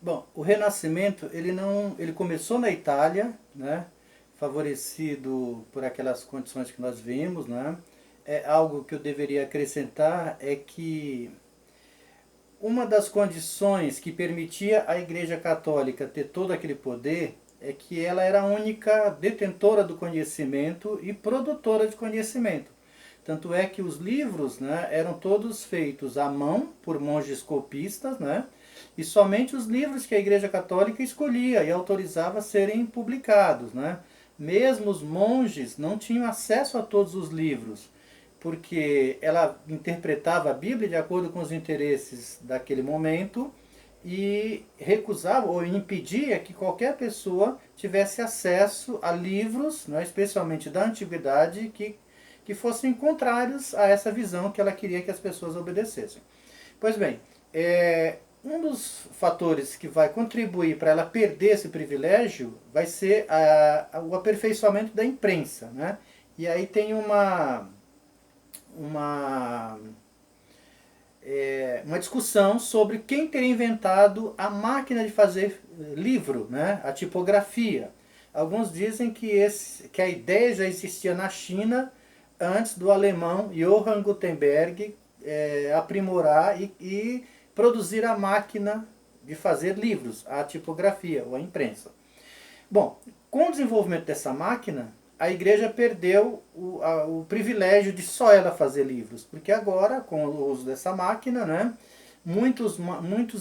Bom, o Renascimento, ele começou na Itália, né? Favorecido por aquelas condições que nós vimos, né? Algo que eu deveria acrescentar é que uma das condições que permitia à Igreja Católica ter todo aquele poder é que ela era a única detentora do conhecimento e produtora de conhecimento. Tanto é que os livros, né, eram todos feitos à mão por monges copistas, né, e somente os livros que a Igreja Católica escolhia e autorizava a serem publicados. Né. Mesmo os monges não tinham acesso a todos os livros, porque ela interpretava a Bíblia de acordo com os interesses daquele momento e recusava ou impedia que qualquer pessoa tivesse acesso a livros, né, especialmente da antiguidade, que fossem contrários a essa visão que ela queria que as pessoas obedecessem. Pois bem, um dos fatores que vai contribuir para ela perder esse privilégio vai ser o aperfeiçoamento da imprensa. Né? E aí tem uma, uma discussão sobre quem teria inventado a máquina de fazer livro, né? A tipografia. Alguns dizem que a ideia já existia na China antes do alemão Johann Gutenberg aprimorar e produzir a máquina de fazer livros, a tipografia ou a imprensa. Bom, com o desenvolvimento dessa máquina, a igreja perdeu o privilégio de só ela fazer livros, porque agora, com o uso dessa máquina, né, muitos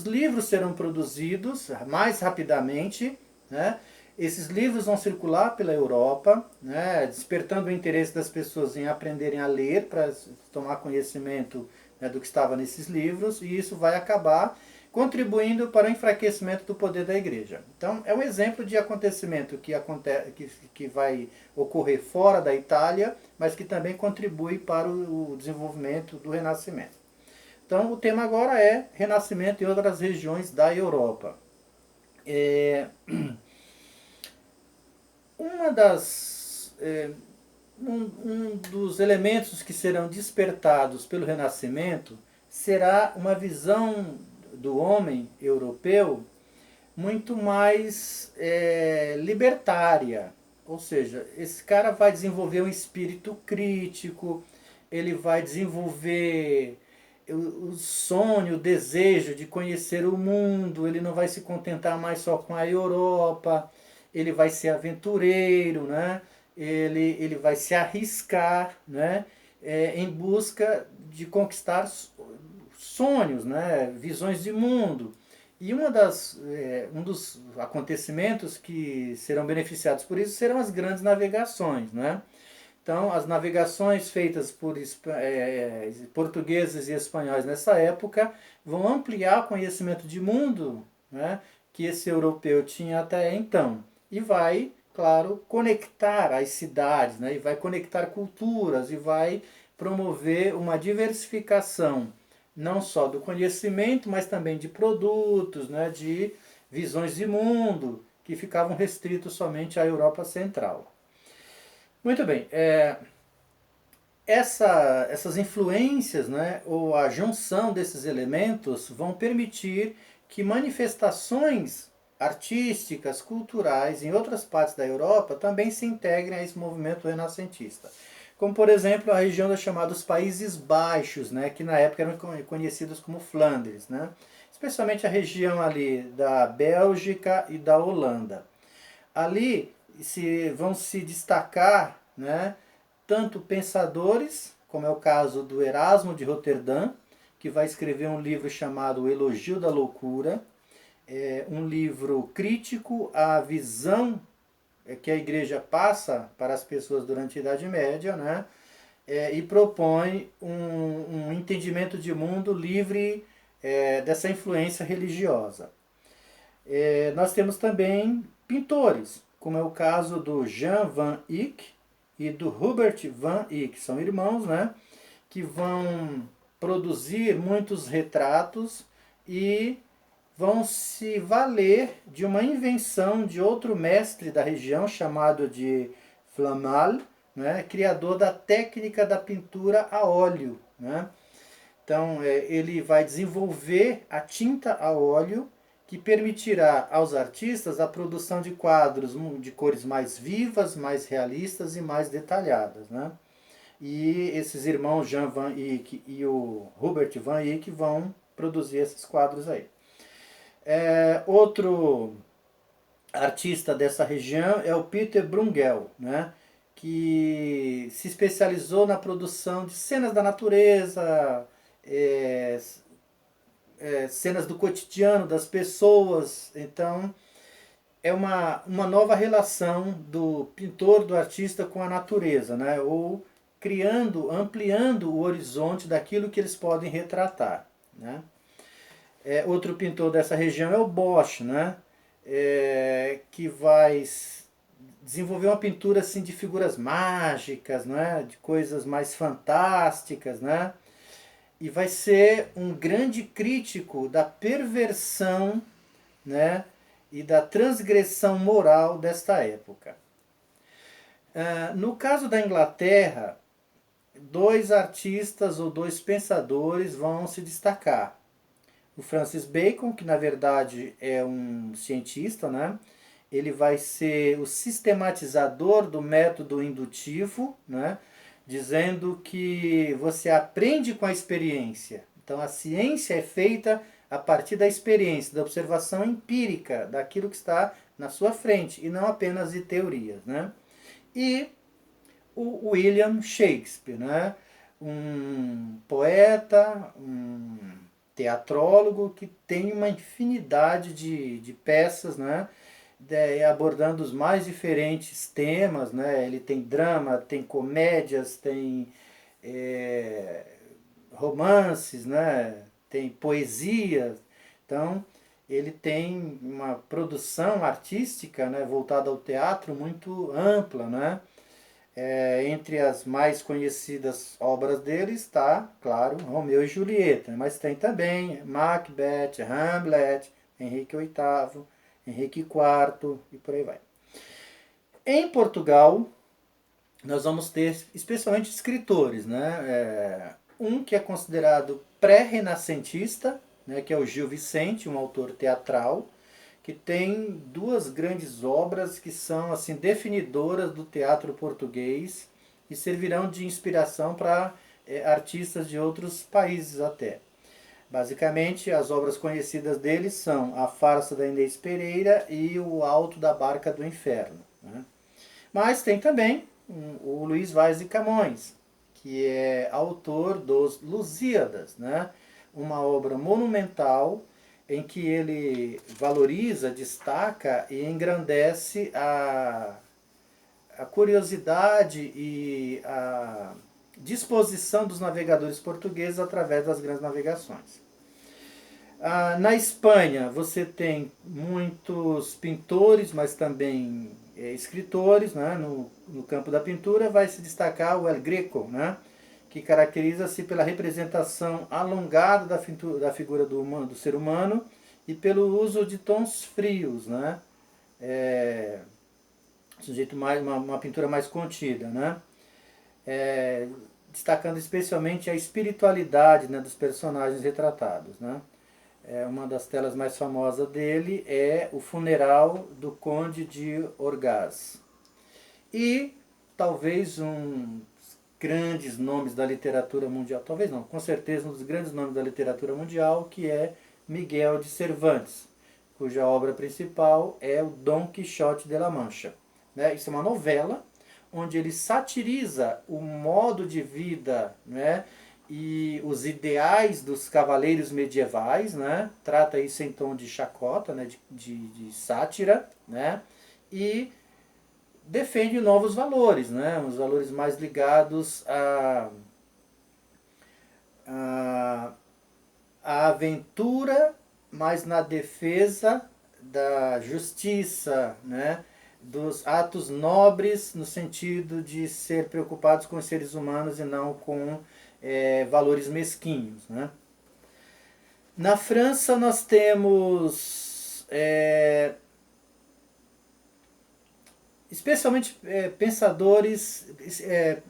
livros serão produzidos mais rapidamente, né, esses livros vão circular pela Europa, né, despertando o interesse das pessoas em aprenderem a ler, para tomar conhecimento, né, do que estava nesses livros, e isso vai acabar contribuindo para o enfraquecimento do poder da igreja. Então, é um exemplo de acontecimento que vai ocorrer fora da Itália, mas que também contribui para o desenvolvimento do Renascimento. Então, o tema agora é Renascimento em outras regiões da Europa. É, uma das, um dos elementos que serão despertados pelo Renascimento será uma visão do homem europeu muito mais libertária. Ou seja, esse cara vai desenvolver um espírito crítico, ele vai desenvolver o sonho, o desejo de conhecer o mundo, ele não vai se contentar mais só com a Europa, ele vai ser aventureiro, né? Ele vai se arriscar, né? Em busca de conquistar sonhos, né? Visões de mundo. E um dos acontecimentos que serão beneficiados por isso serão as grandes navegações. Né? Então, as navegações feitas por portugueses e espanhóis nessa época vão ampliar o conhecimento de mundo, né, que esse europeu tinha até então. E vai, claro, conectar as cidades, né, e vai conectar culturas, e vai promover uma diversificação não só do conhecimento, mas também de produtos, né, de visões de mundo, que ficavam restritos somente à Europa Central. Muito bem, essas influências, né, ou a junção desses elementos vão permitir que manifestações artísticas, culturais em outras partes da Europa também se integrem a esse movimento renascentista. Como, por exemplo, a região dos chamados Países Baixos, né, que na época eram conhecidos como Flandres, né, especialmente a região ali da Bélgica e da Holanda. Ali vão se destacar, né, tanto pensadores, como é o caso do Erasmo de Roterdã, que vai escrever um livro chamado O Elogio da Loucura, um livro crítico à visão que a igreja passa para as pessoas durante a Idade Média, né, e propõe um entendimento de mundo livre dessa influência religiosa. Nós temos também pintores, como é o caso do Jan van Eyck e do Hubert van Eyck, são irmãos, né, que vão produzir muitos retratos e vão se valer de uma invenção de outro mestre da região chamado de Flammel, né, criador da técnica da pintura a óleo. Né? Então ele vai desenvolver a tinta a óleo que permitirá aos artistas a produção de quadros de cores mais vivas, mais realistas e mais detalhadas, né? E esses irmãos Jan van Eyck e o Hubert van Eyck vão produzir esses quadros aí. Outro artista dessa região é o Peter Bruegel, né? Que se especializou na produção de cenas da natureza, cenas do cotidiano das pessoas. Então, é uma nova relação do pintor, do artista com a natureza, né? Ou criando, ampliando o horizonte daquilo que eles podem retratar, né? Outro pintor dessa região é o Bosch, né? Que vai desenvolver uma pintura assim de figuras mágicas, né? De coisas mais fantásticas, né? E vai ser um grande crítico da perversão, né? E da transgressão moral desta época. No caso da Inglaterra, dois artistas ou dois pensadores vão se destacar. O Francis Bacon, que na verdade é um cientista, né? Ele vai ser o sistematizador do método indutivo, né? Dizendo que você aprende com a experiência. Então a ciência é feita a partir da experiência, da observação empírica daquilo que está na sua frente, e não apenas de teorias, né? E o William Shakespeare, né? Um poeta, um teatrólogo que tem uma infinidade de peças, né? Abordando os mais diferentes temas, né? Ele tem drama, tem comédias, tem romances, né? Tem poesia. Então, ele tem uma produção artística, né? Voltada ao teatro muito ampla, né? Entre as mais conhecidas obras dele está, claro, Romeu e Julieta, mas tem também Macbeth, Hamlet, Henrique VIII, Henrique IV e por aí vai. Em Portugal, nós vamos ter especialmente escritores, né? Um que é considerado pré-renascentista, né? Que é o Gil Vicente, um autor teatral, que tem duas grandes obras que são assim definidoras do teatro português e servirão de inspiração para artistas de outros países até. Basicamente, as obras conhecidas dele são A Farsa da Inês Pereira e O Alto da Barca do Inferno, né? Mas tem também o Luís Vaz de Camões, que é autor dos Lusíadas, né? Uma obra monumental em que ele valoriza, destaca e engrandece a curiosidade e a disposição dos navegadores portugueses através das grandes navegações. Na Espanha você tem muitos pintores, mas também escritores, né? No campo da pintura vai se destacar o El Greco, né? Que caracteriza-se pela representação alongada da figura do ser humano e pelo uso de tons frios, né? Sujeito uma pintura mais contida, né? Destacando especialmente a espiritualidade, né, dos personagens retratados, né? Uma das telas mais famosas dele é O Funeral do Conde de Orgaz. E talvez um grandes nomes da literatura mundial, talvez não, com certeza um dos grandes nomes da literatura mundial, que é Miguel de Cervantes, cuja obra principal é o Dom Quixote de la Mancha. Isso é uma novela onde ele satiriza o modo de vida, né, e os ideais dos cavaleiros medievais, né, trata isso em tom de chacota, né, de sátira, né, e defende novos valores, né? Os valores mais ligados à aventura, mas na defesa da justiça, né? Dos atos nobres, no sentido de ser preocupados com os seres humanos e não com valores mesquinhos, né? Na França nós temos especialmente pensadores,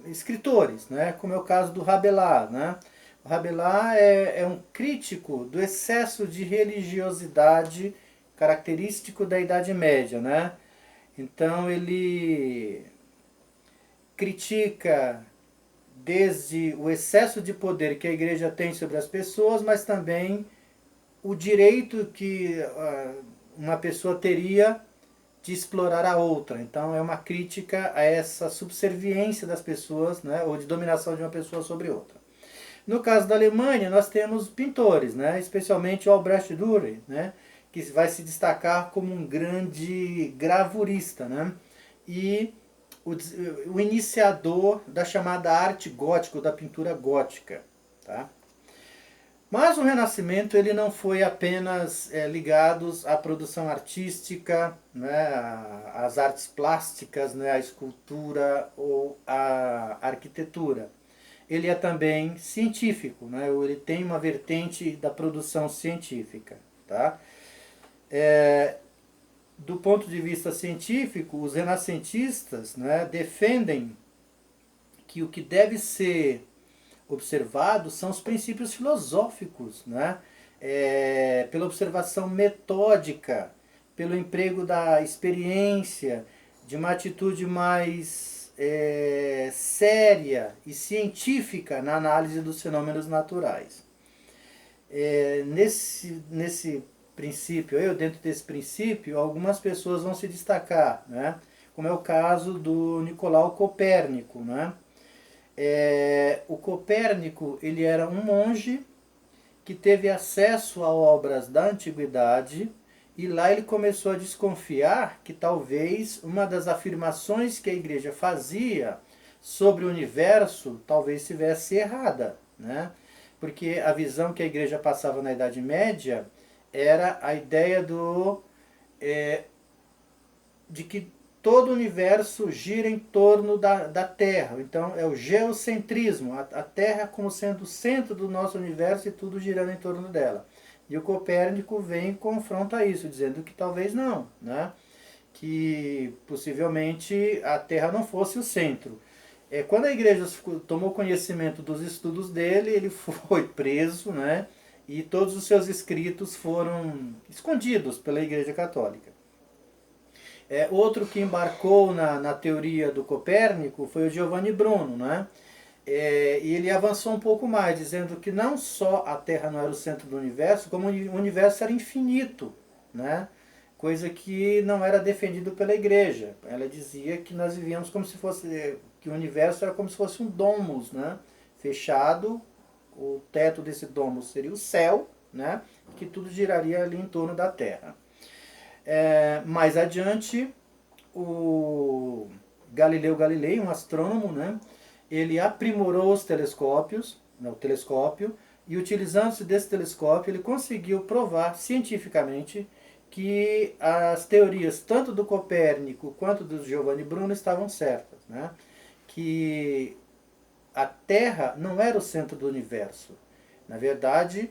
escritores, né? Como é o caso do Rabelais, né? O Rabelais é um crítico do excesso de religiosidade característico da Idade Média, né? Então ele critica desde o excesso de poder que a igreja tem sobre as pessoas, mas também o direito que uma pessoa teria de explorar a outra. Então é uma crítica a essa subserviência das pessoas, né, ou de dominação de uma pessoa sobre outra. No caso da Alemanha, nós temos pintores, né, especialmente o Albrecht Dürer, né, que vai se destacar como um grande gravurista, né, e o iniciador da chamada arte gótica, ou da pintura gótica. Tá? Mas o Renascimento ele não foi apenas ligado à produção artística, né, às artes plásticas, né, à escultura ou à arquitetura. Ele é também científico, né, ele tem uma vertente da produção científica. Tá? Do ponto de vista científico, os renascentistas, né, defendem que o que deve ser observado são os princípios filosóficos, né? Pela observação metódica, pelo emprego da experiência, de uma atitude mais séria e científica na análise dos fenômenos naturais. Nesse princípio, dentro desse princípio, algumas pessoas vão se destacar, né? Como é o caso do Nicolau Copérnico, né? O Copérnico ele era um monge que teve acesso a obras da antiguidade e lá ele começou a desconfiar que talvez uma das afirmações que a igreja fazia sobre o universo talvez estivesse errada, né? Porque a visão que a igreja passava na Idade Média era a ideia de que todo o universo gira em torno da Terra. Então é o geocentrismo, a Terra como sendo o centro do nosso universo e tudo girando em torno dela. E o Copérnico vem e confronta isso, dizendo que talvez não, né? Que possivelmente a Terra não fosse o centro. Quando a igreja tomou conhecimento dos estudos dele, ele foi preso, né? E todos os seus escritos foram escondidos pela Igreja Católica. Outro que embarcou na teoria do Copérnico foi o Giovanni Bruno, né? E ele avançou um pouco mais, dizendo que não só a Terra não era o centro do universo, como o universo era infinito, né? Coisa que não era defendido pela Igreja. Ela dizia que nós vivíamos como se fosse, que o universo era como se fosse um domus, né? Fechado, o teto desse domus seria o céu, né? Que tudo giraria ali em torno da Terra. Mais adiante, o Galileu Galilei, um astrônomo, né, ele aprimorou os telescópios, o telescópio, e utilizando-se desse telescópio, ele conseguiu provar cientificamente que as teorias tanto do Copérnico quanto do Giovanni Bruno estavam certas, né, que a Terra não era o centro do universo. Na verdade,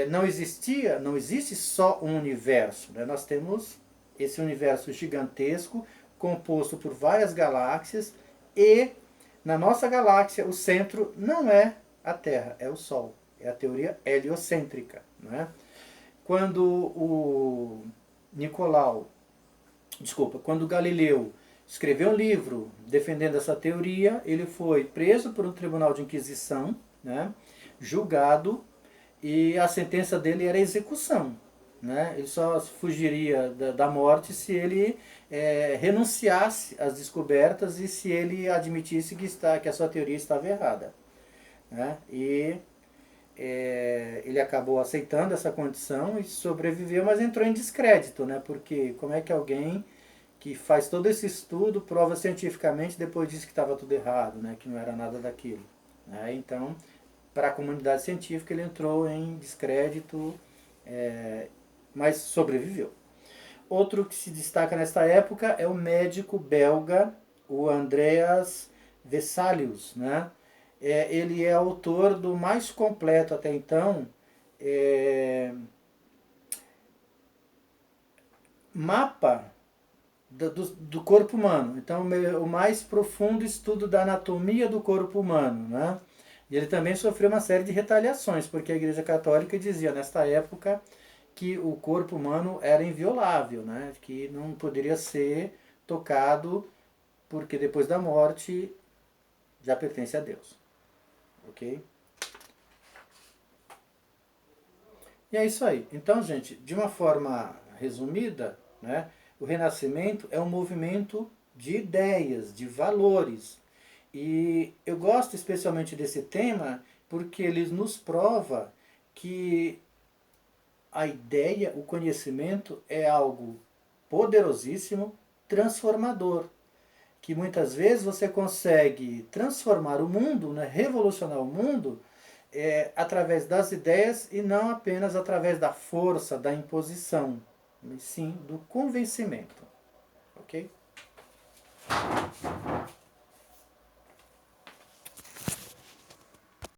não existe só um universo, né? Nós temos esse universo gigantesco composto por várias galáxias e na nossa galáxia o centro não é a Terra, é o Sol. É a teoria heliocêntrica, né? Quando quando Galileu escreveu um livro defendendo essa teoria, ele foi preso por um tribunal de inquisição, né? Julgado, e a sentença dele era execução. Né? Ele só fugiria da morte se ele renunciasse às descobertas e se ele admitisse que a sua teoria estava errada. Né? E ele acabou aceitando essa condição e sobreviveu, mas entrou em descrédito, né? Porque como é que alguém que faz todo esse estudo prova cientificamente depois diz que estava tudo errado, né? Que não era nada daquilo. Né? Então, para a comunidade científica ele entrou em descrédito, mas sobreviveu. Outro que se destaca nesta época é o médico belga, o Andreas Vesalius, né? Ele é autor do mais completo até então mapa do corpo humano. Então, o mais profundo estudo da anatomia do corpo humano, né? E ele também sofreu uma série de retaliações, porque a Igreja Católica dizia nesta época que o corpo humano era inviolável, né? Que não poderia ser tocado, porque depois da morte já pertence a Deus. Ok? E é isso aí. Então, gente, de uma forma resumida, né, o Renascimento é um movimento de ideias, de valores. E eu gosto especialmente desse tema porque ele nos prova que a ideia, o conhecimento é algo poderosíssimo, transformador, que muitas vezes você consegue transformar o mundo, né, revolucionar o mundo, através das ideias e não apenas através da força, da imposição, mas sim do convencimento. Ok?